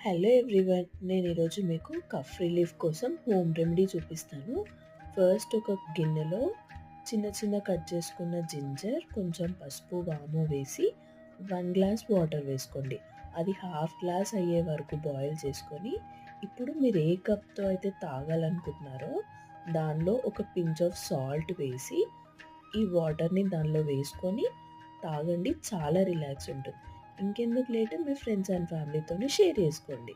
Hello everyone, నేను ఈరోజు మీకు కఫ్ రిలీఫ్ కోసం హోమ్ రెమెడీ చూపిస్తాను. ఫస్ట్ ఒక గిన్నెలో చిన్న చిన్న కట్ చేసుకున్న జింజర్, కొంచెం పసుపు, వాము వేసి 1 గ్లాస్ వాటర్ వేసుకోండి. అది హాఫ్ గ్లాస్ అయ్యే వరకు బాయిల్ చేసుకొని, ఇప్పుడు మీరు ఏ కప్తో అయితే తాగాలనుకుంటున్నారో దానిలో ఒక పించ్ ఆఫ్ సాల్ట్ వేసి ఈ వాటర్ని దానిలో వేసుకొని తాగండి. చాలా రిలాక్స్ ఉంటుంది. ఇంకెందుకు లేట్, మీ ఫ్రెండ్స్ అండ్ ఫ్యామిలీతోని షేర్ చేసుకోండి.